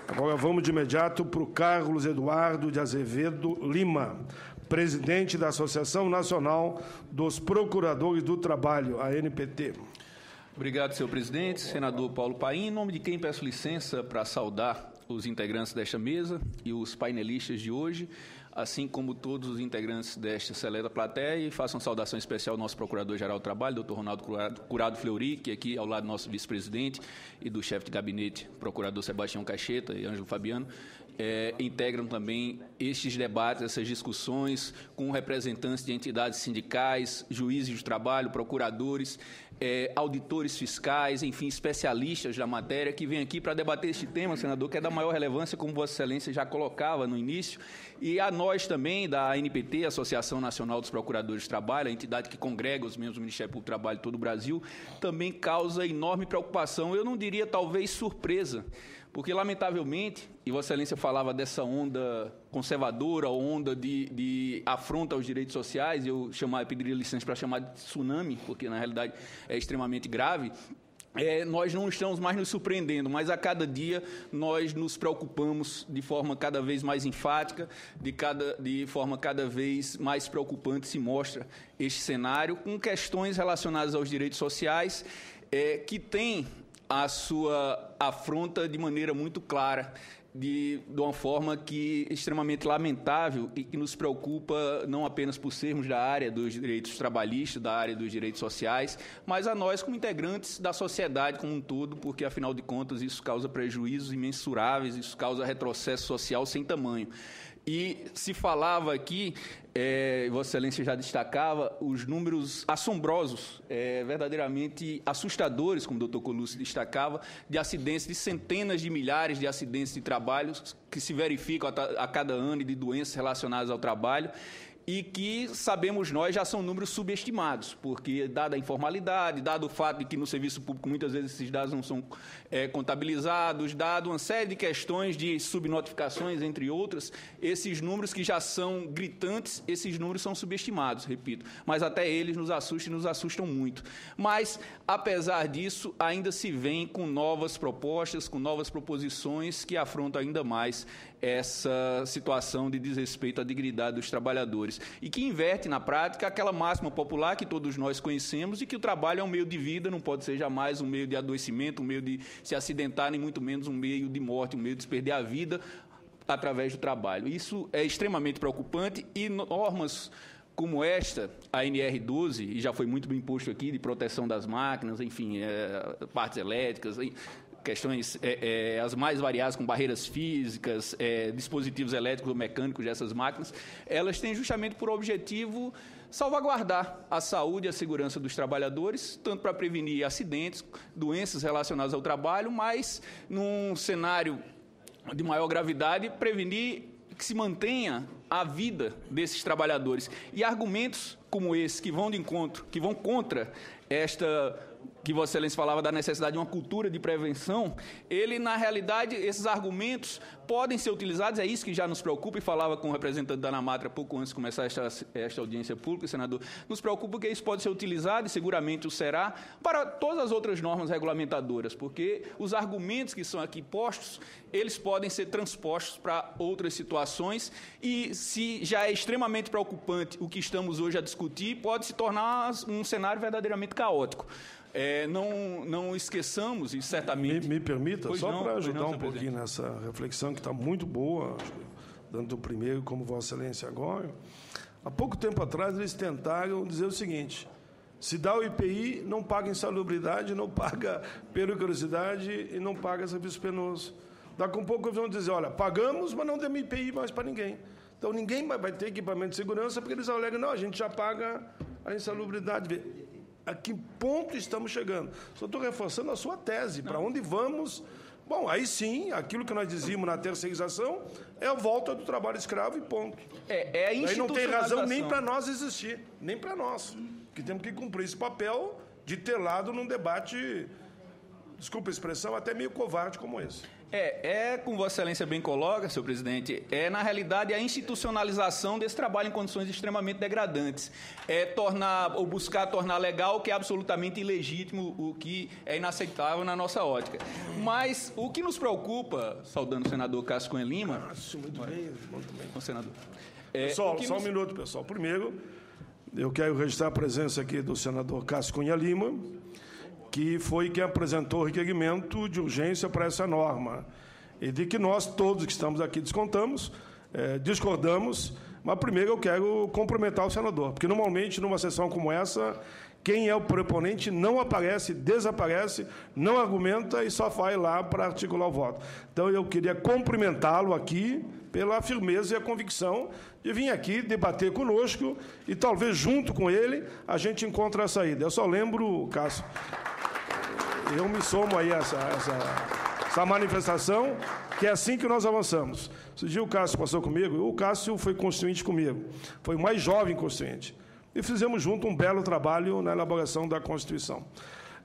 Agora vamos de imediato para o Carlos Eduardo de Azevedo Lima, presidente da Associação Nacional dos Procuradores do Trabalho, a ANPT. Obrigado, senhor presidente. Senador Paulo Paim, em nome de quem peço licença para saudar os integrantes desta mesa e os painelistas de hoje, assim como todos os integrantes desta seleta plateia, e faço uma saudação especial ao nosso Procurador-Geral do Trabalho, doutor Ronaldo Curado Fleury, que aqui ao lado do nosso vice-presidente e do chefe de gabinete, procurador Sebastião Caixeta e Ângelo Fabiano, integram também estes debates, essas discussões com representantes de entidades sindicais, juízes de trabalho, procuradores, auditores fiscais, enfim, especialistas da matéria, que vêm aqui para debater este tema, senador, que é da maior relevância, como Vossa Excelência já colocava no início, e a nós também, da ANPT, Associação Nacional dos Procuradores de Trabalho, a entidade que congrega os membros do Ministério Público do Trabalho de todo o Brasil, também causa enorme preocupação, eu não diria talvez surpresa, porque, lamentavelmente, e Vossa Excelência falava dessa onda conservadora, onda de afronta aos direitos sociais, eu pediria licença para chamar de tsunami, porque, na realidade, é extremamente grave, nós não estamos mais nos surpreendendo, mas a cada dia nós nos preocupamos de forma cada vez mais enfática, de forma cada vez mais preocupante se mostra este cenário, com questões relacionadas aos direitos sociais que têm a sua afronta de maneira muito clara, de uma forma que é extremamente lamentável e que nos preocupa não apenas por sermos da área dos direitos trabalhistas, da área dos direitos sociais, mas a nós como integrantes da sociedade como um todo, porque, afinal de contas, isso causa prejuízos imensuráveis, isso causa retrocesso social sem tamanho. E se falava aqui, Vossa Excelência já destacava, os números assombrosos, verdadeiramente assustadores, como o doutor Colucci destacava, de acidentes, de centenas de milhares de acidentes de trabalho que se verificam a cada ano e de doenças relacionadas ao trabalho, e que, sabemos nós, já são números subestimados, porque, dada a informalidade, dado o fato de que no serviço público muitas vezes esses dados não são contabilizados, dado uma série de questões de subnotificações, entre outras, esses números que já são gritantes, esses números são subestimados, repito, mas até eles nos assustam e nos assustam muito. Mas, apesar disso, ainda se vem com novas propostas, com novas proposições que afrontam ainda mais essa situação de desrespeito à dignidade dos trabalhadores e que inverte, na prática, aquela máxima popular que todos nós conhecemos e que o trabalho é um meio de vida, não pode ser jamais um meio de adoecimento, um meio de se acidentar, nem muito menos um meio de morte, um meio de perder a vida através do trabalho. Isso é extremamente preocupante e normas como esta, a NR12, e já foi muito bem posto aqui, de proteção das máquinas, enfim, partes elétricas, questões as mais variadas, com barreiras físicas, dispositivos elétricos ou mecânicos dessas máquinas, elas têm justamente por objetivo salvaguardar a saúde e a segurança dos trabalhadores, tanto para prevenir acidentes, doenças relacionadas ao trabalho, mas, num cenário de maior gravidade, prevenir que se mantenha a vida desses trabalhadores. E argumentos como esse, que vão de encontro, que vão contra esta, que Vossa Excelência falava da necessidade de uma cultura de prevenção, ele, na realidade, esses argumentos podem ser utilizados, é isso que já nos preocupa, e falava com o representante da ANAMATRA pouco antes de começar esta audiência pública, senador, nos preocupa que isso pode ser utilizado, e seguramente o será, para todas as outras normas regulamentadoras, porque os argumentos que são aqui postos, eles podem ser transpostos para outras situações, e se já é extremamente preocupante o que estamos hoje a discutir, pode se tornar um cenário verdadeiramente caótico. Não esqueçamos, e certamente... Me permita, só para ajudar um pouquinho nessa reflexão, que está muito boa, tanto o primeiro como Vossa Excelência agora. Há pouco tempo atrás, eles tentaram dizer o seguinte: se dá o IPI, não paga insalubridade, não paga periculosidade e não paga serviço penoso. Daqui a pouco eles vão dizer, olha, pagamos, mas não demos IPI mais para ninguém. Então, ninguém vai ter equipamento de segurança, porque eles alegam, não, a gente já paga a insalubridade. A que ponto estamos chegando? Só estou reforçando a sua tese. Para onde vamos? Bom, aí sim, aquilo que nós dizíamos na terceirização é a volta do trabalho escravo e ponto. Aí não tem razão nem para nós existir, nem para nós, que temos que cumprir esse papel de ter lado num debate, desculpa a expressão, até meio covarde como esse. Como Vossa Excelência bem coloca, senhor presidente, na realidade, a institucionalização desse trabalho em condições extremamente degradantes. Buscar tornar legal o que é absolutamente ilegítimo, o que é inaceitável na nossa ótica. Mas o que nos preocupa, saudando o senador Cássio Cunha Lima... Muito bem, senador. Pessoal, só um minuto, pessoal. Primeiro, eu quero registrar a presença aqui do senador Cássio Cunha Lima, que foi quem apresentou o requerimento de urgência para essa norma, e de que nós, todos que estamos aqui, discordamos, mas primeiro eu quero cumprimentar o senador, porque normalmente, numa sessão como essa, quem é o proponente não aparece, desaparece, não argumenta e só vai lá para articular o voto. Então, eu queria cumprimentá-lo aqui pela firmeza e a convicção de vir aqui debater conosco e, talvez, junto com ele, a gente encontre a saída. Eu só lembro, Cássio, eu me somo aí a essa manifestação, que é assim que nós avançamos. Esse dia o Cássio passou comigo, o Cássio foi constituinte comigo, foi o mais jovem constituinte, e fizemos junto um belo trabalho na elaboração da Constituição.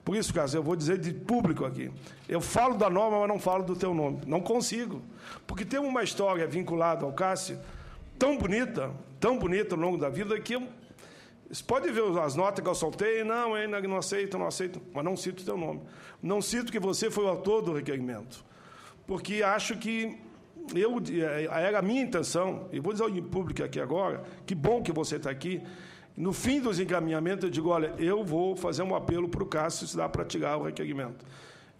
Por isso, Cássio, eu vou dizer de público aqui, eu falo da norma, mas não falo do teu nome, não consigo, porque tem uma história vinculada ao Cássio tão bonita ao longo da vida, que você pode ver as notas que eu soltei, não aceito, mas não cito o teu nome. Não cito que você foi o autor do requerimento, porque acho que era a minha intenção, e vou dizer em público aqui agora, que bom que você está aqui, no fim dos encaminhamentos eu digo, olha, eu vou fazer um apelo para o Cássio, se dá para tirar o requerimento.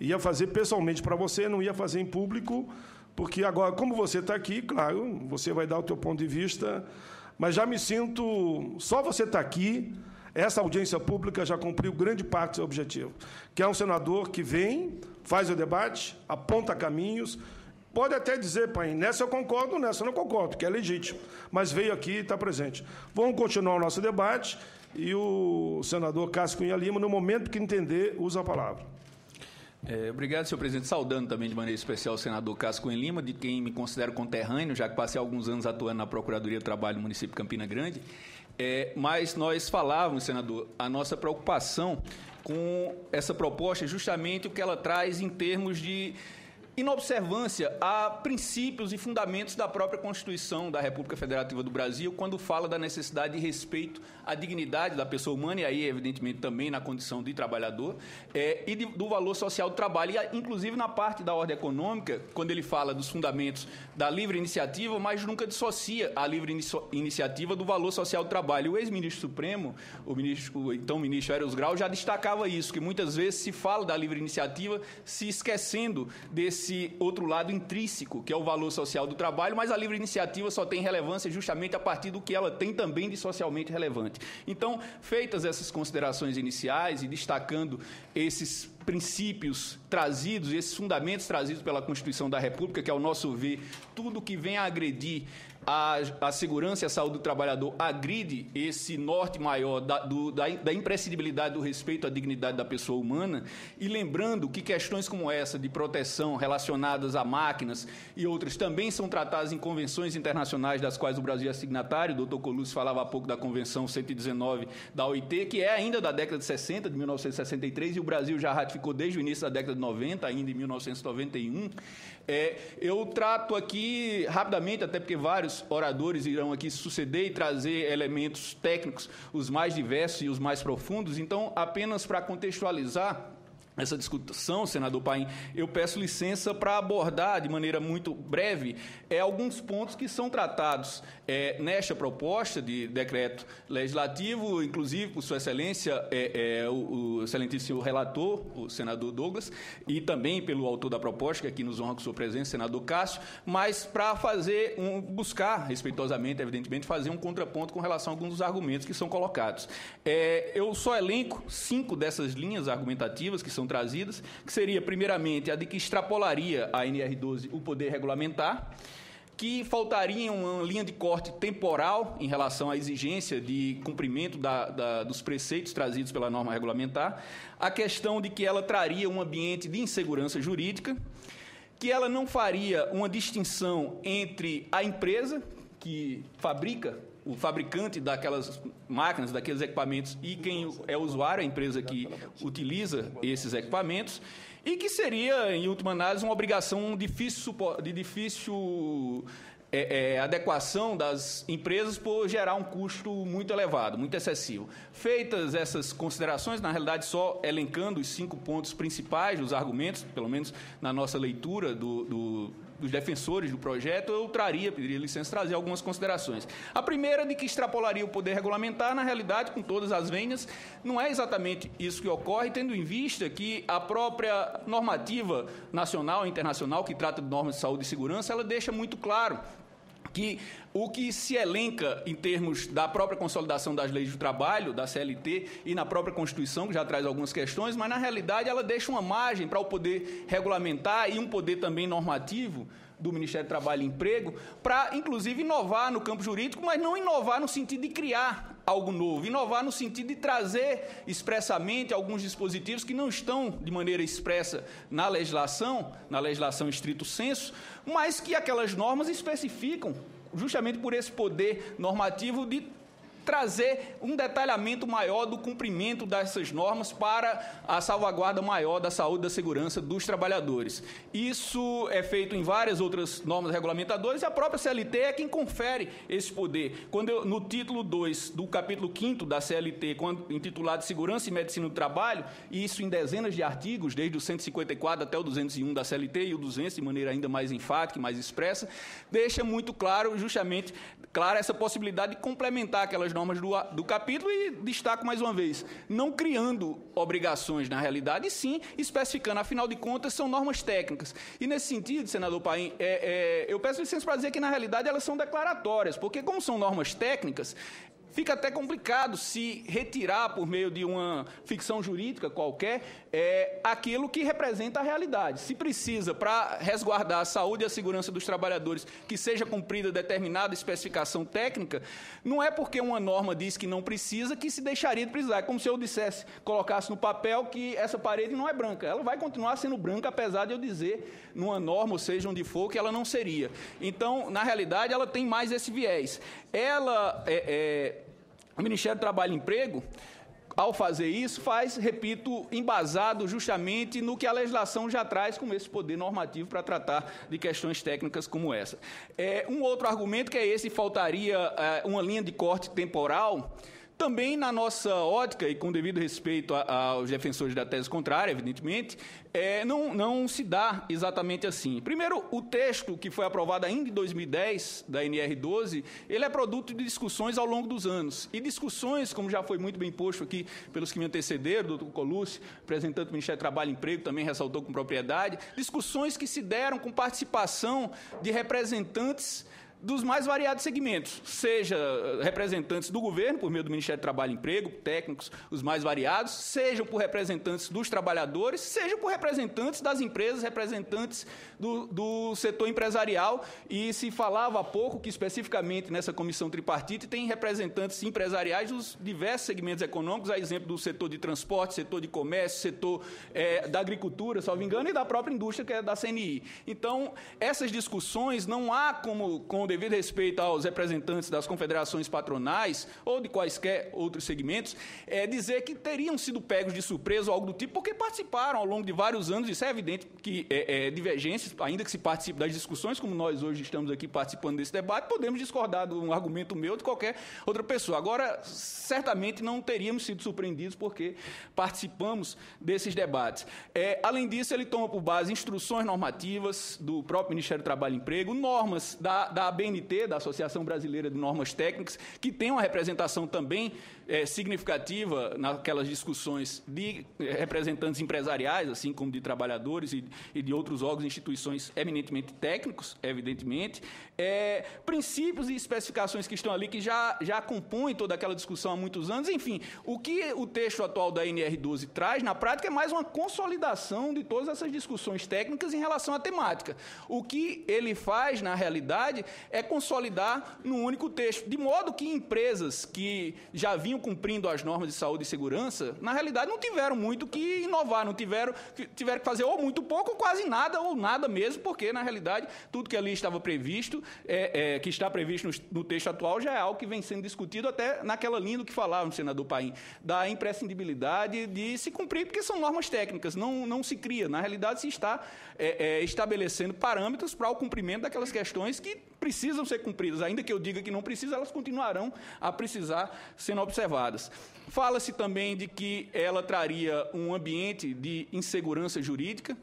Ia fazer pessoalmente para você, não ia fazer em público, porque agora, como você está aqui, claro, você vai dar o teu ponto de vista, mas já me sinto, só você estar aqui, essa audiência pública já cumpriu grande parte do seu objetivo, que é um senador que vem, faz o debate, aponta caminhos, pode até dizer, pai, nessa eu concordo, nessa eu não concordo, que é legítimo, mas veio aqui e está presente. Vamos continuar o nosso debate e o senador Cássio Cunha Lima, no momento que entender, usa a palavra. Obrigado, senhor presidente. Saudando também de maneira especial o senador Cássio Cunha Lima, de quem me considero conterrâneo, já que passei alguns anos atuando na Procuradoria do Trabalho do município de Campina Grande. Mas nós falávamos, senador, a nossa preocupação com essa proposta, justamente o que ela traz em termos de inobservância a princípios e fundamentos da própria Constituição da República Federativa do Brasil, quando fala da necessidade de respeito à dignidade da pessoa humana, e aí, evidentemente, também na condição de trabalhador, e do valor social do trabalho, e, inclusive, na parte da ordem econômica, quando ele fala dos fundamentos da livre iniciativa, mas nunca dissocia a livre iniciativa do valor social do trabalho. O ex-ministro Supremo, o então ministro Eros Grau, já destacava isso, que muitas vezes se fala da livre iniciativa se esquecendo desse outro lado intrínseco, que é o valor social do trabalho, mas a livre iniciativa só tem relevância justamente a partir do que ela tem também de socialmente relevante. Então, feitas essas considerações iniciais e destacando esses princípios trazidos, esses fundamentos trazidos pela Constituição da República, que, ao nosso ver, tudo que vem a agredir a segurança e a saúde do trabalhador agride esse norte maior da imprescindibilidade do respeito à dignidade da pessoa humana, e lembrando que questões como essa de proteção relacionadas a máquinas e outras também são tratadas em convenções internacionais das quais o Brasil é signatário. O doutor Colucci falava há pouco da Convenção 119 da OIT, que é ainda da década de 60, de 1963, e o Brasil já ratificou desde o início da década de 90, ainda em 1991. Eu trato aqui rapidamente, até porque vários oradores irão aqui suceder e trazer elementos técnicos, os mais diversos e os mais profundos. Então, apenas para contextualizar essa discussão, senador Paim, eu peço licença para abordar de maneira muito breve alguns pontos que são tratados nesta proposta de decreto legislativo, inclusive por Sua Excelência, o excelentíssimo relator, o senador Douglas, e também pelo autor da proposta, que aqui nos honra com sua presença, senador Cássio, mas para buscar, respeitosamente, evidentemente, fazer um contraponto com relação a alguns dos argumentos que são colocados. Eu só elenco 5 dessas linhas argumentativas que são trazidas, que seria, primeiramente, a de que extrapolaria a NR12 o poder regulamentar, que faltaria uma linha de corte temporal em relação à exigência de cumprimento dos preceitos trazidos pela norma regulamentar, a questão de que ela traria um ambiente de insegurança jurídica, que ela não faria uma distinção entre a empresa que fabrica, o fabricante daquelas máquinas, daqueles equipamentos, e quem é o usuário, a empresa que utiliza esses equipamentos, e que seria, em última análise, uma obrigação de difícil adequação das empresas por gerar um custo muito elevado, muito excessivo. Feitas essas considerações, na realidade só elencando os 5 pontos principais dos argumentos, pelo menos na nossa leitura dos defensores do projeto, eu pediria licença, trazer algumas considerações. A primeira, de que extrapolaria o poder regulamentar, na realidade, com todas as vênias, não é exatamente isso que ocorre, tendo em vista que a própria normativa nacional e internacional, que trata de normas de saúde e segurança, ela deixa muito claro que o que se elenca em termos da própria consolidação das leis do trabalho, da CLT, e na própria Constituição, que já traz algumas questões, mas, na realidade, ela deixa uma margem para o poder regulamentar e um poder também normativo do Ministério do Trabalho e Emprego para, inclusive, inovar no campo jurídico, mas não inovar no sentido de criar algo novo, inovar no sentido de trazer expressamente alguns dispositivos que não estão de maneira expressa na legislação estrito sensu, mas que aquelas normas especificam, justamente por esse poder normativo de trazer um detalhamento maior do cumprimento dessas normas para a salvaguarda maior da saúde e da segurança dos trabalhadores. Isso é feito em várias outras normas regulamentadoras e a própria CLT é quem confere esse poder. No título 2 do capítulo 5º da CLT, intitulado Segurança e Medicina do Trabalho, e isso em dezenas de artigos, desde o 154 até o 201 da CLT e o 200 de maneira ainda mais enfática e mais expressa, deixa muito claro, justamente, essa possibilidade de complementar aquelas normas do capítulo e destaco mais uma vez, não criando obrigações na realidade, e sim especificando, afinal de contas, são normas técnicas. E nesse sentido, senador Paim, eu peço licença para dizer que na realidade elas são declaratórias, porque como são normas técnicas, fica até complicado se retirar por meio de uma ficção jurídica qualquer aquilo que representa a realidade. Se precisa, para resguardar a saúde e a segurança dos trabalhadores, que seja cumprida determinada especificação técnica, não é porque uma norma diz que não precisa que se deixaria de precisar. É como se eu colocasse no papel que essa parede não é branca. Ela vai continuar sendo branca, apesar de eu dizer numa norma, ou seja, onde for, que ela não seria. Então, na realidade, ela tem mais esse viés. O Ministério do Trabalho e Emprego, ao fazer isso, repito, embasado justamente no que a legislação já traz como esse poder normativo para tratar de questões técnicas como essa. Um outro argumento, que é esse, faltaria uma linha de corte temporal. Também, na nossa ótica, e com devido respeito aos defensores da tese contrária, evidentemente, não se dá exatamente assim. Primeiro, o texto que foi aprovado ainda em 2010, da NR12, ele é produto de discussões ao longo dos anos. E discussões, como já foi muito bem posto aqui pelos que me antecederam, o doutor Colucci, representante do Ministério do Trabalho e Emprego, também ressaltou com propriedade, discussões que se deram com participação de representantes dos mais variados segmentos, seja representantes do governo, por meio do Ministério do Trabalho e Emprego, técnicos, os mais variados, seja por representantes dos trabalhadores, seja por representantes das empresas, representantes do setor empresarial, e se falava há pouco que, especificamente, nessa comissão tripartite, tem representantes empresariais dos diversos segmentos econômicos, a exemplo do setor de transporte, setor de comércio, setor da agricultura, salvo engano, e da própria indústria, que é da CNI. Então, essas discussões não há com devido respeito aos representantes das confederações patronais ou de quaisquer outros segmentos, dizer que teriam sido pegos de surpresa ou algo do tipo, porque participaram ao longo de vários anos. Isso é evidente que divergências, ainda que se participe das discussões, como nós hoje estamos aqui participando desse debate, podemos discordar de um argumento meu ou de qualquer outra pessoa. Agora, certamente não teríamos sido surpreendidos porque participamos desses debates. Além disso, ele toma por base instruções normativas do próprio Ministério do Trabalho e Emprego, normas da ABNT, da Associação Brasileira de Normas Técnicas, que tem uma representação também significativa naquelas discussões de representantes empresariais, assim como de trabalhadores e de outros órgãos e instituições eminentemente técnicos, evidentemente, princípios e especificações que estão ali, que já compõem toda aquela discussão há muitos anos. Enfim, o que o texto atual da NR12 traz, na prática, é mais uma consolidação de todas essas discussões técnicas em relação à temática. O que ele faz, na realidade, é consolidar num único texto, de modo que empresas que já vinham cumprindo as normas de saúde e segurança, na realidade não tiveram muito que inovar, tiveram que fazer ou muito pouco, ou quase nada, ou nada mesmo, porque, na realidade, tudo que ali estava previsto, que está previsto no texto atual, já é algo que vem sendo discutido até naquela linha do que falava o senador Paim, da imprescindibilidade de se cumprir, porque são normas técnicas, não se cria. Na realidade, se está estabelecendo parâmetros para o cumprimento daquelas questões que precisam ser cumpridas. Ainda que eu diga que não precisa, elas continuarão a precisar sendo observadas. Fala-se também de que ela traria um ambiente de insegurança jurídica.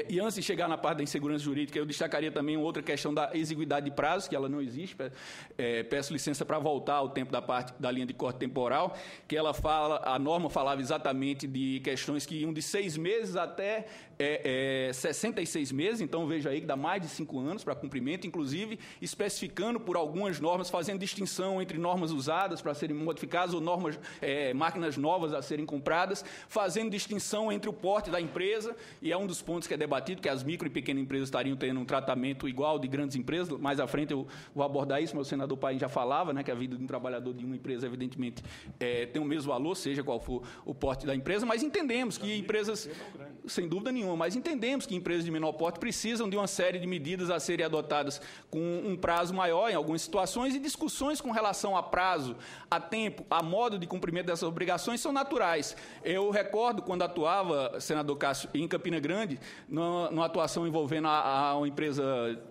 E antes de chegar na parte da insegurança jurídica, eu destacaria também outra questão da exiguidade de prazos, que ela não existe. Peço licença para voltar ao tempo da linha de corte temporal, que a norma falava exatamente de questões que iam de 6 meses até 66 meses, então veja aí que dá mais de 5 anos para cumprimento, inclusive especificando por algumas normas, fazendo distinção entre normas usadas para serem modificadas ou máquinas novas a serem compradas, fazendo distinção entre o porte da empresa, e é um dos pontos que é debatido, que as micro e pequenas empresas estariam tendo um tratamento igual de grandes empresas. Mais à frente eu vou abordar isso, mas o senador Paim já falava, né, que a vida de um trabalhador de uma empresa, evidentemente, tem o mesmo valor, seja qual for o porte da empresa, mas entendemos que empresas, sem dúvida nenhuma, mas entendemos que empresas de menor porte precisam de uma série de medidas a serem adotadas com um prazo maior em algumas situações, e discussões com relação a prazo, a tempo, a modo de cumprimento dessas obrigações são naturais. Eu recordo quando atuava, senador Cássio, em Campina Grande, numa atuação envolvendo uma empresa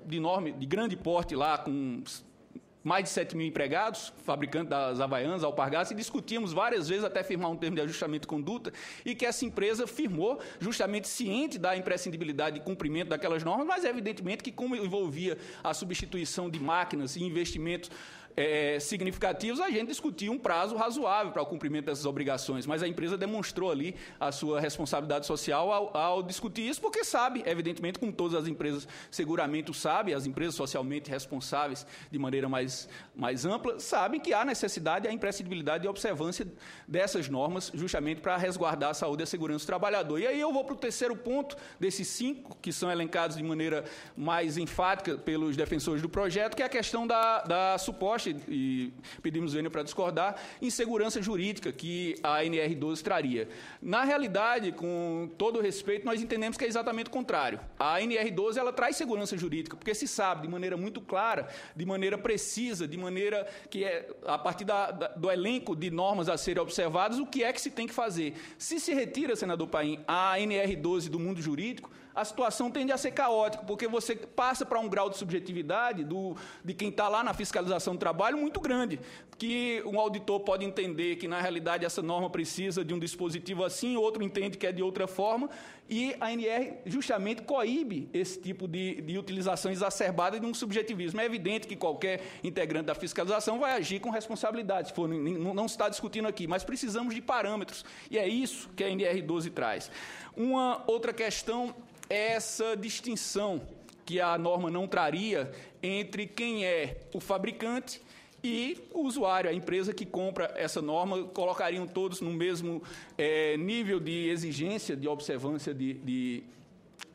de grande porte lá, com mais de 7 mil empregados, fabricante das Havaianas, Alpargatas, e discutimos várias vezes até firmar um termo de ajustamento de conduta, e que essa empresa firmou justamente ciente da imprescindibilidade de cumprimento daquelas normas, mas evidentemente que, como envolvia a substituição de máquinas e investimentos significativos, a gente discutiu um prazo razoável para o cumprimento dessas obrigações, mas a empresa demonstrou ali a sua responsabilidade social ao discutir isso, porque sabe, evidentemente, como todas as empresas seguramente o sabem, as empresas socialmente responsáveis de maneira mais ampla, sabem que há necessidade e a imprescindibilidade de observância dessas normas, justamente para resguardar a saúde e a segurança do trabalhador. E aí eu vou para o terceiro ponto desses 5, que são elencados de maneira mais enfática pelos defensores do projeto, que é a questão da suposta, e pedimos vênia para discordar, insegurança jurídica que a NR12 traria. Na realidade, com todo o respeito, nós entendemos que é exatamente o contrário. A NR12 ela traz segurança jurídica, porque se sabe de maneira muito clara, de maneira precisa, de maneira que a partir do elenco de normas a serem observadas, o que é que se tem que fazer. Se retira, senador Paim, a NR12 do mundo jurídico, a situação tende a ser caótica, porque você passa para um grau de subjetividade de quem está lá na fiscalização do trabalho muito grande, que um auditor pode entender que, na realidade, essa norma precisa de um dispositivo assim, outro entende que é de outra forma, e a ANR justamente coíbe esse tipo de utilização exacerbada de um subjetivismo. É evidente que qualquer integrante da fiscalização vai agir com responsabilidade, não se está discutindo aqui, mas precisamos de parâmetros, e é isso que a NR12 traz. Uma outra questão é essa distinção que a norma não traria entre quem é o fabricante e o usuário, a empresa que compra essa norma, colocariam todos no mesmo nível de exigência, de observância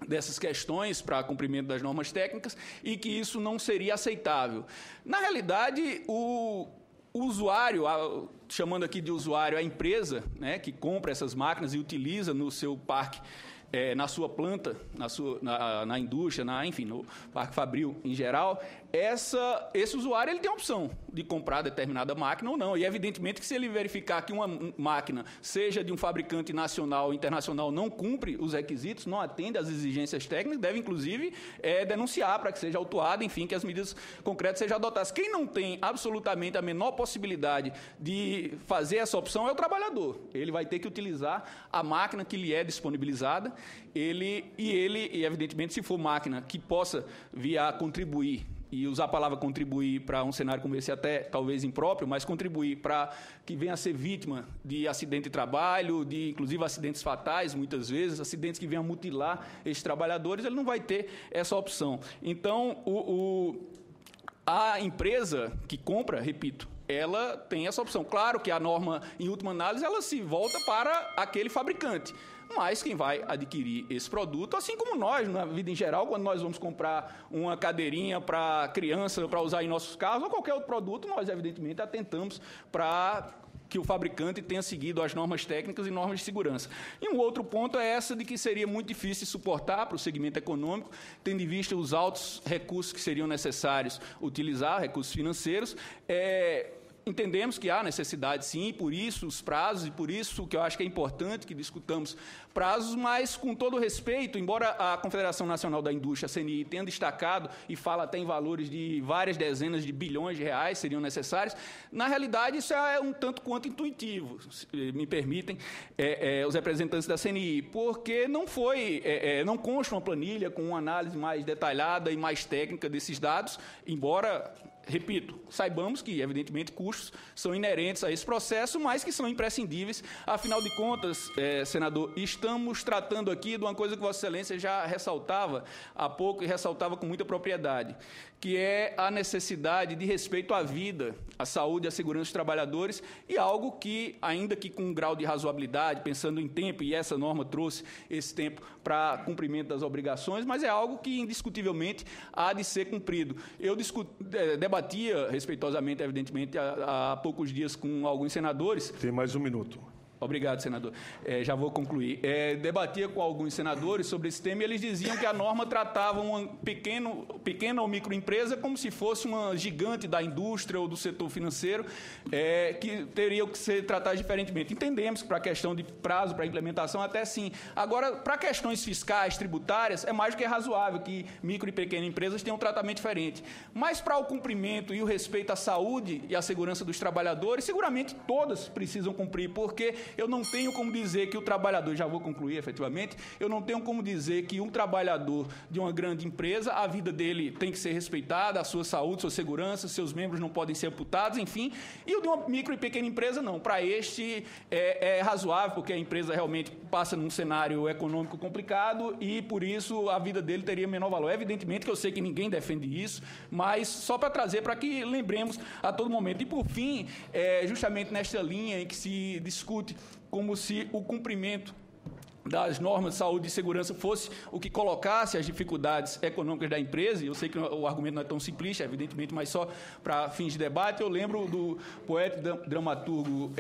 dessas questões para cumprimento das normas técnicas, e que isso não seria aceitável. Na realidade, o usuário, chamando aqui de usuário a empresa, né, que compra essas máquinas e utiliza no seu parque, na sua planta, na indústria, enfim, no parque fabril em geral, esse usuário ele tem a opção de comprar determinada máquina ou não. E, evidentemente, que se ele verificar que uma máquina, seja de um fabricante nacional ou internacional, não cumpre os requisitos, não atende às exigências técnicas, deve, inclusive, denunciar para que seja autuada, enfim, que as medidas concretas sejam adotadas. Quem não tem absolutamente a menor possibilidade de fazer essa opção é o trabalhador. Ele vai ter que utilizar a máquina que lhe é disponibilizada, e evidentemente, se for máquina que possa vir a contribuir, e usar a palavra contribuir para um cenário como esse até talvez impróprio, mas contribuir para que venha a ser vítima de acidente de trabalho, de inclusive acidentes fatais, muitas vezes, acidentes que venham a mutilar esses trabalhadores, ele não vai ter essa opção. Então, a empresa que compra, repito, ela tem essa opção. Claro que a norma, em última análise, ela se volta para aquele fabricante, mas quem vai adquirir esse produto, assim como nós, na vida em geral, quando nós vamos comprar uma cadeirinha para criança, para usar em nossos carros, ou qualquer outro produto, nós, evidentemente, atentamos para que o fabricante tenha seguido as normas técnicas e normas de segurança. E um outro ponto é essa de que seria muito difícil suportar para o segmento econômico, tendo em vista os altos recursos que seriam necessários utilizar, recursos financeiros. Entendemos que há necessidade, sim, por isso os prazos, e por isso que eu acho que é importante que discutamos prazos, mas com todo respeito, embora a Confederação Nacional da Indústria, a CNI, tenha destacado e fala até em valores de várias dezenas de bilhões de reais seriam necessários, na realidade isso é um tanto quanto intuitivo, se me permitem, os representantes da CNI, porque não consta uma planilha com uma análise mais detalhada e mais técnica desses dados, embora... Repito, saibamos que, evidentemente, custos são inerentes a esse processo, mas que são imprescindíveis. Afinal de contas, senador, estamos tratando aqui de uma coisa que Vossa Excelência já ressaltava há pouco e ressaltava com muita propriedade, que é a necessidade de respeito à vida, à saúde e à segurança dos trabalhadores, e algo que, ainda que com um grau de razoabilidade, pensando em tempo, e essa norma trouxe esse tempo para cumprimento das obrigações, mas é algo que, indiscutivelmente, há de ser cumprido. Eu debatia respeitosamente, evidentemente, há poucos dias com alguns senadores. Tem mais um minuto. Obrigado, senador. Já vou concluir. Debatia com alguns senadores sobre esse tema e eles diziam que a norma tratava uma pequena ou microempresa como se fosse uma gigante da indústria ou do setor financeiro, que teria que ser tratada diferentemente. Entendemos que para a questão de prazo para implementação até sim. Agora, para questões fiscais, tributárias, é mais do que razoável que micro e pequenas empresas tenham um tratamento diferente. Mas para o cumprimento e o respeito à saúde e à segurança dos trabalhadores, seguramente todas precisam cumprir, porque eu não tenho como dizer que o trabalhador, já vou concluir efetivamente, eu não tenho como dizer que um trabalhador de uma grande empresa, a vida dele tem que ser respeitada, a sua saúde, sua segurança, seus membros não podem ser amputados, enfim, e o de uma micro e pequena empresa não. Para este é razoável, porque a empresa realmente passa num cenário econômico complicado e, por isso, a vida dele teria menor valor. Evidentemente que eu sei que ninguém defende isso, mas só para trazer, para que lembremos a todo momento. E, por fim, justamente nesta linha em que se discute como se o cumprimento das normas de saúde e segurança fosse o que colocasse as dificuldades econômicas da empresa, e eu sei que o argumento não é tão simplista, evidentemente, mas só para fins de debate, eu lembro do poeta e dramaturgo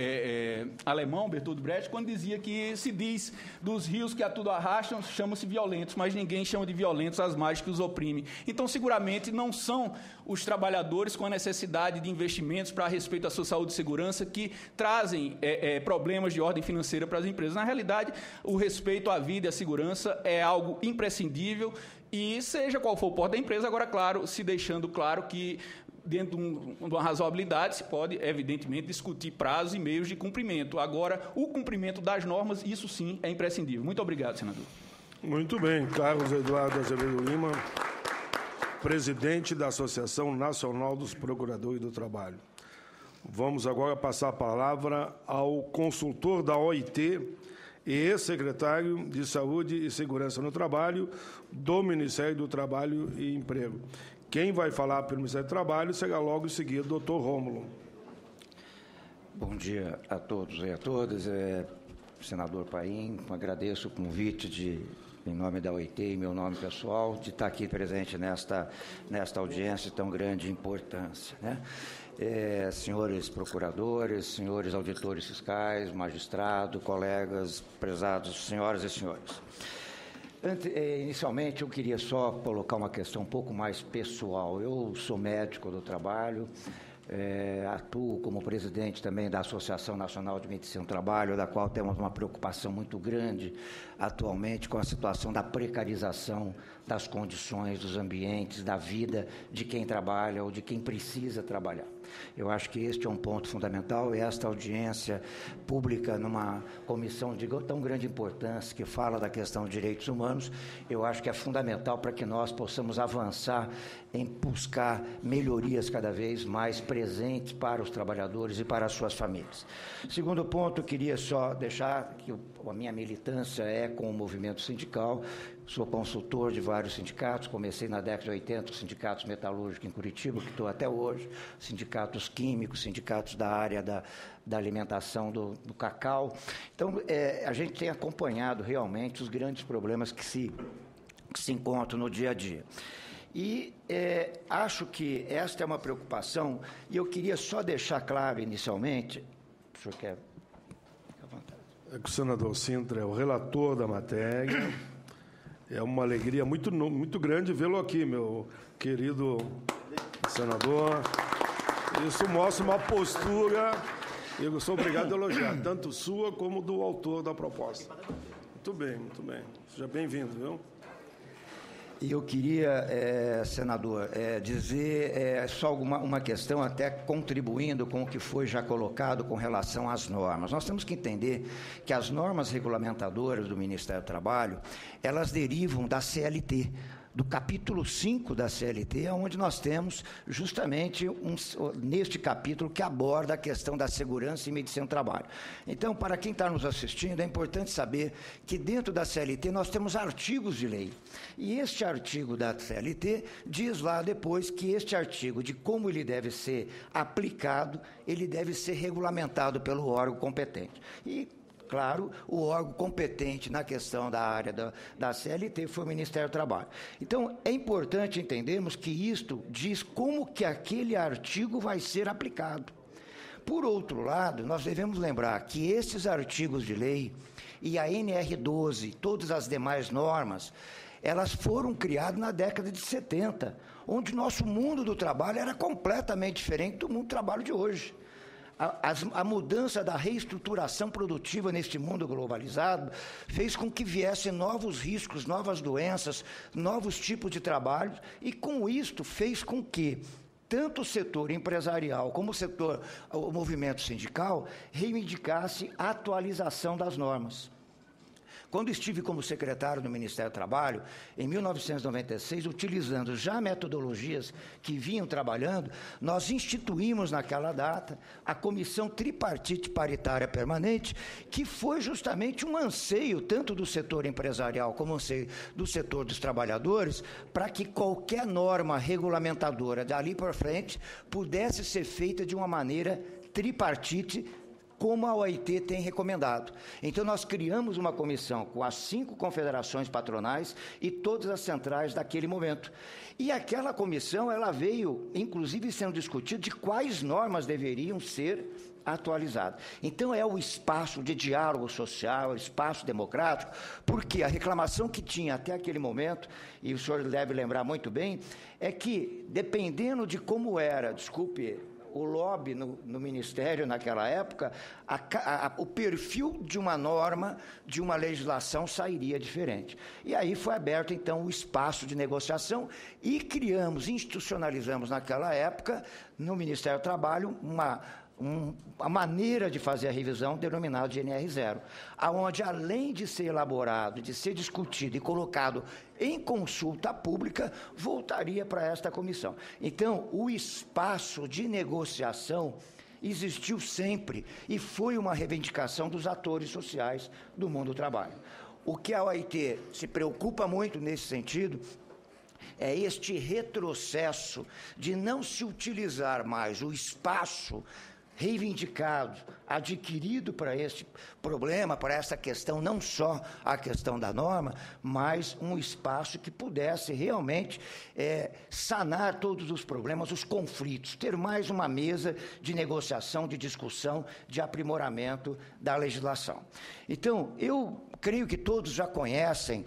alemão, Bertolt Brecht, quando dizia que se diz dos rios que a tudo arrastam, chamam-se violentos, mas ninguém chama de violentos as margens que os oprimem. Então, seguramente, não são os trabalhadores com a necessidade de investimentos para respeito à sua saúde e segurança que trazem problemas de ordem financeira para as empresas. Na realidade, o respeito à vida e à segurança é algo imprescindível e, seja qual for o porte da empresa, agora, claro, se deixando claro que, dentro de uma razoabilidade, se pode, evidentemente, discutir prazos e meios de cumprimento. Agora, o cumprimento das normas, isso sim é imprescindível. Muito obrigado, senador. Muito bem. Carlos Eduardo Azevedo Lima, presidente da Associação Nacional dos Procuradores do Trabalho. Vamos agora passar a palavra ao consultor da OIT e ex-secretário de Saúde e Segurança no Trabalho do Ministério do Trabalho e Emprego. Quem vai falar pelo Ministério do Trabalho será logo em seguida o doutor Rômulo. Bom dia a todos e a todas. Senador Paim, agradeço o convite em nome da OIT e meu nome pessoal, de estar aqui presente nesta audiência de tão grande importância, né? Senhores procuradores, senhores auditores fiscais, magistrado, colegas, prezados, senhoras e senhores. Inicialmente, eu queria só colocar uma questão um pouco mais pessoal. Eu sou médico do trabalho, atuo como presidente também da Associação Nacional de Medicina do Trabalho, da qual temos uma preocupação muito grande atualmente com a situação da precarização das condições, dos ambientes, da vida de quem trabalha ou de quem precisa trabalhar. Eu acho que este é um ponto fundamental e esta audiência pública numa comissão de tão grande importância que fala da questão de direitos humanos, eu acho que é fundamental para que nós possamos avançar em buscar melhorias cada vez mais presentes para os trabalhadores e para as suas famílias. Segundo ponto, eu queria só deixar que a minha militância é com o movimento sindical. sou consultor de vários sindicatos, comecei na década de 80, os sindicatos metalúrgicos em Curitiba, que estou até hoje, sindicatos químicos, sindicatos da área da alimentação do cacau. Então, a gente tem acompanhado realmente os grandes problemas que se encontram no dia a dia. E acho que esta é uma preocupação, e eu queria só deixar claro inicialmente, o senhor quer? Fique à vontade. É que o senador Sintra é o relator da matéria. É uma alegria muito grande vê-lo aqui, meu querido senador. Isso mostra uma postura, eu sou obrigado a elogiar, tanto sua como do autor da proposta. Muito bem, muito bem. Seja bem-vindo, viu? E eu queria, senador, dizer só uma questão, até contribuindo com o que foi já colocado com relação às normas. Nós temos que entender que as normas regulamentadoras do Ministério do Trabalho, elas derivam da CLT, do capítulo 5 da CLT, onde nós temos justamente neste capítulo que aborda a questão da segurança e medicina do trabalho. Então, para quem está nos assistindo, é importante saber que dentro da CLT nós temos artigos de lei. E este artigo da CLT diz lá depois que este artigo, de como ele deve ser aplicado, ele deve ser regulamentado pelo órgão competente. E claro, o órgão competente na questão da área da CLT foi o Ministério do Trabalho. Então, é importante entendermos que isto diz como que aquele artigo vai ser aplicado. Por outro lado, nós devemos lembrar que esses artigos de lei e a NR12, todas as demais normas, elas foram criadas na década de 70, onde nosso mundo do trabalho era completamente diferente do mundo do trabalho de hoje. A mudança da reestruturação produtiva neste mundo globalizado fez com que viessem novos riscos, novas doenças, novos tipos de trabalho, e com isto fez com que tanto o setor empresarial como o movimento sindical reivindicasse a atualização das normas. Quando estive como secretário do Ministério do Trabalho, em 1996, utilizando já metodologias que vinham trabalhando, nós instituímos naquela data a Comissão Tripartite Paritária Permanente, que foi justamente um anseio tanto do setor empresarial como do setor dos trabalhadores, para que qualquer norma regulamentadora dali para frente pudesse ser feita de uma maneira tripartite, como a OIT tem recomendado. Então, nós criamos uma comissão com as 5 confederações patronais e todas as centrais daquele momento. E aquela comissão, ela veio, inclusive, sendo discutida de quais normas deveriam ser atualizadas. Então, é o espaço de diálogo social, o espaço democrático, porque a reclamação que tinha até aquele momento, e o senhor deve lembrar muito bem, é que, dependendo de como era, o lobby no Ministério naquela época, o perfil de uma norma, de uma legislação sairia diferente. E aí foi aberto, então, o espaço de negociação e institucionalizamos naquela época, no Ministério do Trabalho, a maneira de fazer a revisão denominada de NR0, onde, além de ser elaborado, de ser discutido e colocado em consulta pública, voltaria para esta comissão. Então, o espaço de negociação existiu sempre e foi uma reivindicação dos atores sociais do mundo do trabalho. O que a OIT se preocupa muito nesse sentido é este retrocesso de não se utilizar mais o espaço reivindicado, adquirido para este problema, para essa questão, não só a questão da norma, mas um espaço que pudesse realmente sanar todos os problemas, os conflitos, ter mais uma mesa de negociação, de discussão, de aprimoramento da legislação. Então, eu creio que todos já conhecem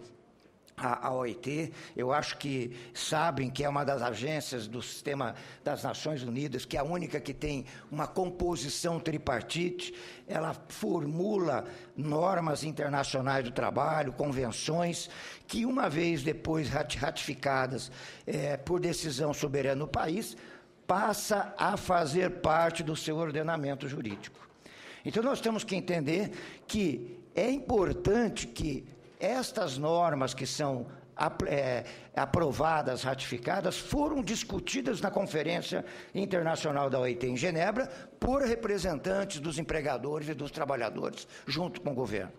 a OIT, eu acho que sabem que é uma das agências do sistema das Nações Unidas, que é a única que tem uma composição tripartite. Ela formula normas internacionais do trabalho, convenções, que uma vez depois ratificadas por decisão soberana do país, passa a fazer parte do seu ordenamento jurídico. Então, nós temos que entender que é importante que estas normas que são aprovadas, ratificadas, foram discutidas na Conferência Internacional da OIT em Genebra por representantes dos empregadores e dos trabalhadores, junto com o governo.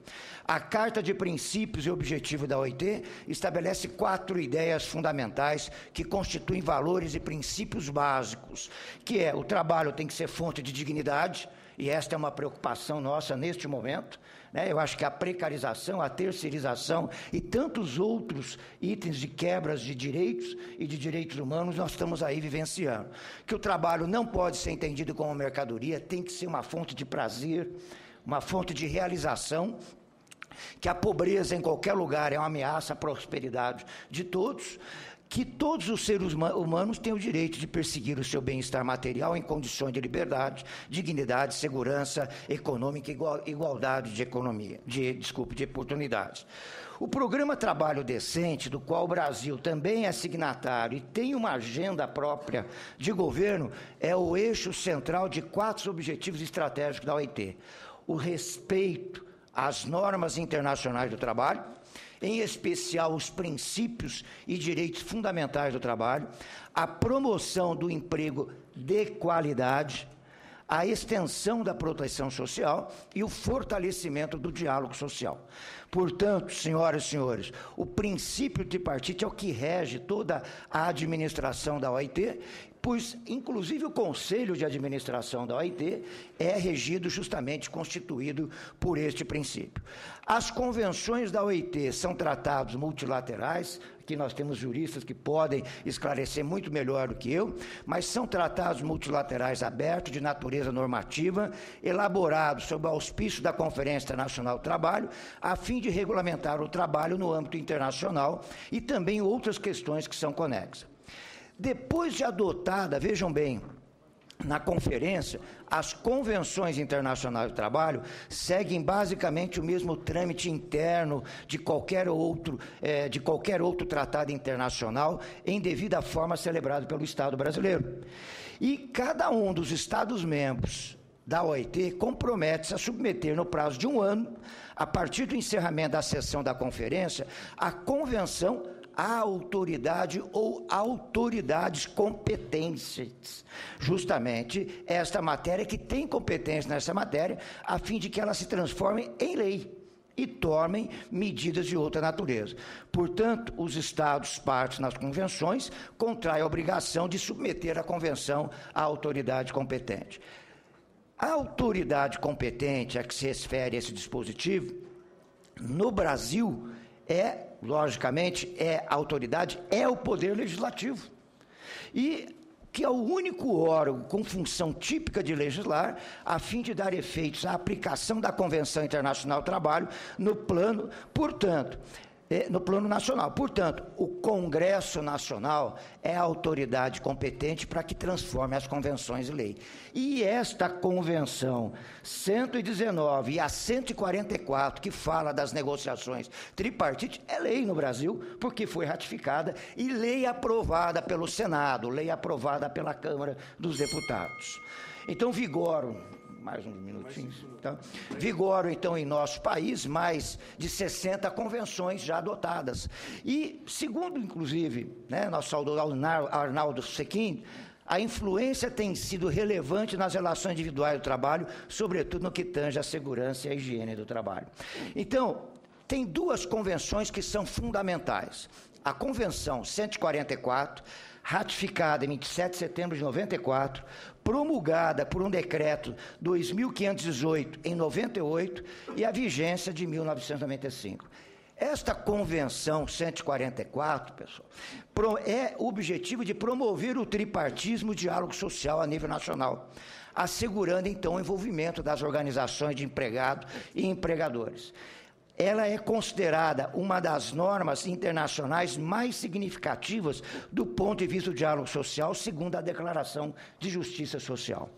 A Carta de Princípios e Objetivos da OIT estabelece 4 ideias fundamentais que constituem valores e princípios básicos, que é: o trabalho tem que ser fonte de dignidade, e esta é uma preocupação nossa neste momento, né? Eu acho que a precarização, a terceirização e tantos outros itens de quebras de direitos e de direitos humanos nós estamos aí vivenciando. Que o trabalho não pode ser entendido como mercadoria, tem que ser uma fonte de prazer, uma fonte de realização, que a pobreza em qualquer lugar é uma ameaça à prosperidade de todos, que todos os seres humanos têm o direito de perseguir o seu bem-estar material em condições de liberdade, dignidade, segurança econômica e igualdade de oportunidades. O programa Trabalho Decente, do qual o Brasil também é signatário e tem uma agenda própria de governo, é o eixo central de 4 objetivos estratégicos da OIT: o respeito às normas internacionais do trabalho, em especial os princípios e direitos fundamentais do trabalho, a promoção do emprego de qualidade, a extensão da proteção social e o fortalecimento do diálogo social. Portanto, senhoras e senhores, o princípio tripartite é o que rege toda a administração da OIT, pois, inclusive, o Conselho de Administração da OIT é regido justamente, constituído por este princípio. As convenções da OIT são tratados multilaterais, aqui nós temos juristas que podem esclarecer muito melhor do que eu, mas são tratados multilaterais abertos, de natureza normativa, elaborados sob o auspício da Conferência Internacional do Trabalho, a fim de regulamentar o trabalho no âmbito internacional e também outras questões que são conexas. Depois de adotada, vejam bem, na conferência, as convenções internacionais do trabalho seguem basicamente o mesmo trâmite interno de qualquer outro tratado internacional, em devida forma celebrado pelo Estado brasileiro. E cada um dos Estados-membros da OIT compromete-se a submeter no prazo de 1 ano, a partir do encerramento da sessão da conferência, a convenção à autoridade ou autoridades competentes. Justamente esta matéria, que tem competência nessa matéria, a fim de que ela se transforme em lei e tomem medidas de outra natureza. Portanto, os Estados partes nas convenções contraem a obrigação de submeter a convenção à autoridade competente. A autoridade competente a que se refere esse dispositivo, no Brasil, logicamente, a autoridade é o Poder Legislativo. E que é o único órgão com função típica de legislar, a fim de dar efeitos à aplicação da Convenção Internacional do Trabalho no plano nacional. Portanto, o Congresso Nacional é a autoridade competente para que transforme as convenções em lei. E esta Convenção 119 e a 144, que fala das negociações tripartite, é lei no Brasil, porque foi ratificada e lei aprovada pelo Senado, lei aprovada pela Câmara dos Deputados. Então, mais uns minutinhos. Então, vigoram, então, em nosso país, mais de 60 convenções já adotadas. E, segundo, inclusive, nosso saudoso Arnaldo Sequin, a influência tem sido relevante nas relações individuais do trabalho, sobretudo no que tange à segurança e à higiene do trabalho. Então, tem 2 convenções que são fundamentais. A Convenção 144, ratificada em 27 de setembro de 94, promulgada por um decreto 2518 em 98 e a vigência de 1995. Esta Convenção 144, pessoal, é o objetivo de promover o tripartismo e o diálogo social a nível nacional, assegurando, então, o envolvimento das organizações de empregados e empregadores. Ela é considerada uma das normas internacionais mais significativas do ponto de vista do diálogo social, segundo a Declaração de Justiça Social.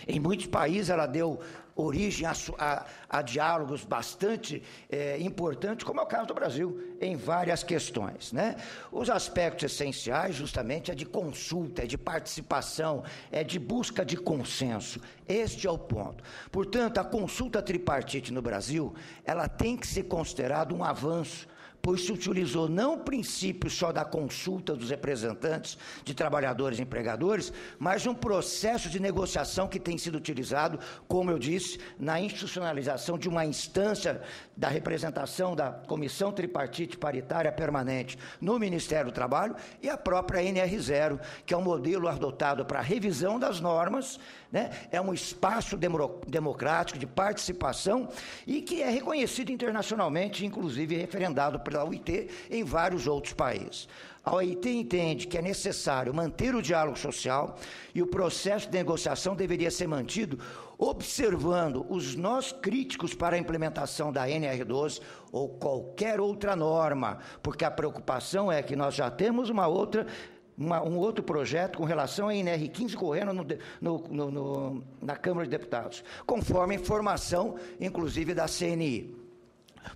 Em muitos países ela deu origem a diálogos bastante importantes, como é o caso do Brasil, em várias questões, Os aspectos essenciais, justamente, é de consulta, é de participação, é de busca de consenso. Este é o ponto. Portanto, a consulta tripartite no Brasil, ela tem que ser considerada um avanço pois se utilizou não o princípio só da consulta dos representantes de trabalhadores e empregadores, mas um processo de negociação que tem sido utilizado, como eu disse, na institucionalização de uma instância da representação da Comissão Tripartite Paritária Permanente no Ministério do Trabalho e a própria NR0, que é um modelo adotado para a revisão das normas, né? É um espaço democrático de participação e que é reconhecido internacionalmente, inclusive referendado pela OIT em vários outros países. A OIT entende que é necessário manter o diálogo social e o processo de negociação deveria ser mantido observando os nós críticos para a implementação da NR12 ou qualquer outra norma, porque a preocupação é que nós já temos um outro projeto com relação à NR15 correndo na Câmara de Deputados, conforme a informação, inclusive, da CNI.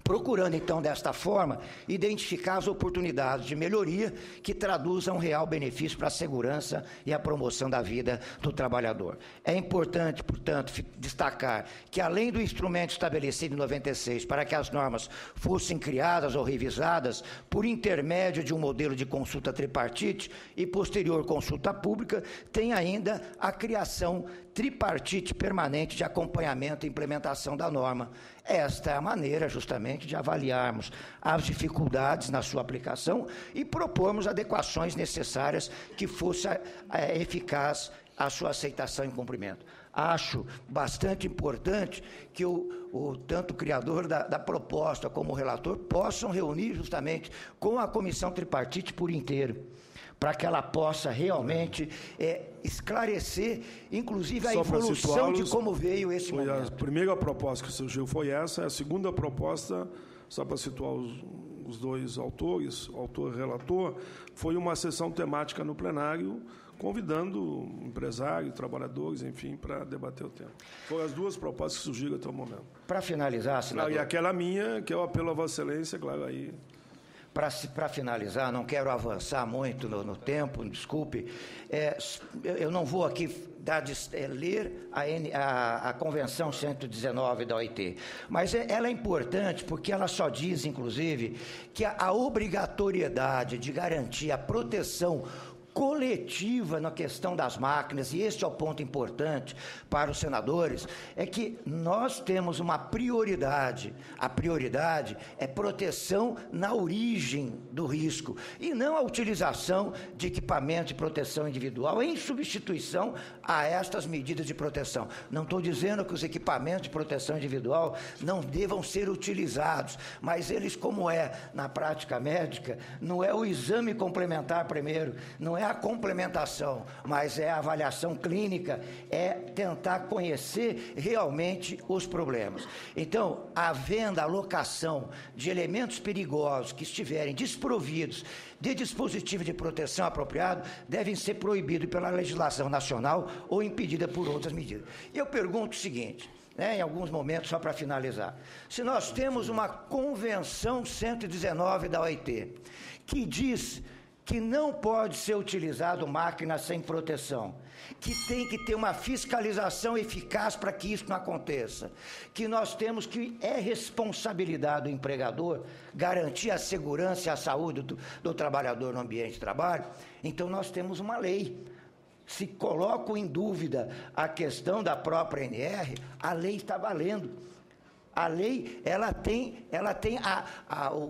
Procurando, então, desta forma, identificar as oportunidades de melhoria que traduzam um real benefício para a segurança e a promoção da vida do trabalhador. É importante, portanto, destacar que, além do instrumento estabelecido em 96 para que as normas fossem criadas ou revisadas por intermédio de um modelo de consulta tripartite e posterior consulta pública, tem ainda a criação tripartite permanente de acompanhamento e implementação da norma. Esta é a maneira, justamente, de avaliarmos as dificuldades na sua aplicação e propormos adequações necessárias que fosse eficaz a sua aceitação e cumprimento. Acho bastante importante que tanto o criador da proposta como o relator possam reunir justamente com a comissão tripartite por inteiro, para que ela possa realmente esclarecer, inclusive, a evolução de como veio esse momento. A primeira proposta que surgiu foi essa, a segunda proposta, só para situar os dois autores, o autor e o relator, foi uma sessão temática no plenário, convidando empresários, trabalhadores, enfim, para debater o tema. Foram as duas propostas que surgiram até o momento. Para finalizar, senador... E aquela minha, que é o apelo à Vossa Excelência, claro, aí... Para finalizar, não quero avançar muito no tempo, desculpe, eu não vou aqui ler a Convenção 119 da OIT, mas ela é importante porque ela só diz, inclusive, que a obrigatoriedade de garantir a proteção coletiva na questão das máquinas, e este é o ponto importante para os senadores, é que nós temos uma prioridade. A prioridade é proteção na origem do risco, e não a utilização de equipamento de proteção individual em substituição a estas medidas de proteção. Não estou dizendo que os equipamentos de proteção individual não devam ser utilizados, mas eles, como é na prática médica, não é o exame complementar primeiro, não é a complementação, mas é a avaliação clínica, é tentar conhecer realmente os problemas. Então, a venda, a locação de elementos perigosos que estiverem desprovidos de dispositivo de proteção apropriado devem ser proibidos pela legislação nacional ou impedida por outras medidas. E eu pergunto o seguinte, em alguns momentos, só para finalizar, se nós temos uma Convenção 119 da OIT, que diz que não pode ser utilizado máquina sem proteção, que tem que ter uma fiscalização eficaz para que isso não aconteça, que nós temos que é responsabilidade do empregador garantir a segurança e a saúde do trabalhador no ambiente de trabalho, então nós temos uma lei. Se coloco em dúvida a questão da própria NR, a lei está valendo. A lei, ela tem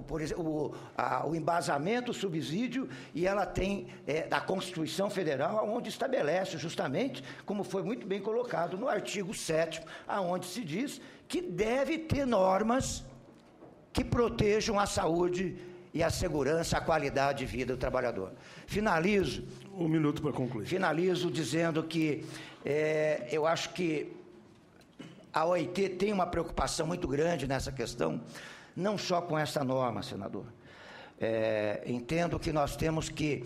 por exemplo, o embasamento, o subsídio, e ela tem da Constituição Federal, onde estabelece justamente, como foi muito bem colocado no artigo 7º, aonde se diz que deve ter normas que protejam a saúde e a segurança, a qualidade de vida do trabalhador. Finalizo... Um minuto para concluir. Finalizo dizendo que eu acho que a OIT tem uma preocupação muito grande nessa questão, não só com essa norma, senador. Entendo que nós temos que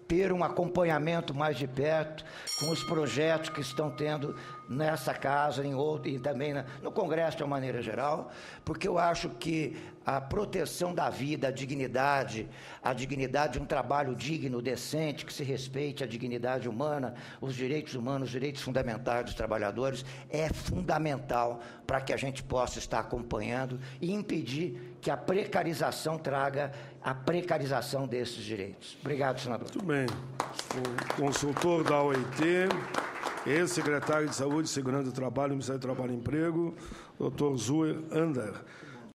ter um acompanhamento mais de perto com os projetos que estão tendo nessa casa, em outro, e também no Congresso de uma maneira geral, porque eu acho que a proteção da vida, a dignidade de um trabalho digno, decente, que se respeite a dignidade humana, os direitos humanos, os direitos fundamentais dos trabalhadores, é fundamental para que a gente possa estar acompanhando e impedir que a precarização traga a precarização desses direitos. Obrigado, senador. Muito bem. O consultor da OIT, ex-secretário de Saúde, Segurança do Trabalho, Ministério do Trabalho e Emprego, Dr. Zuer Ander.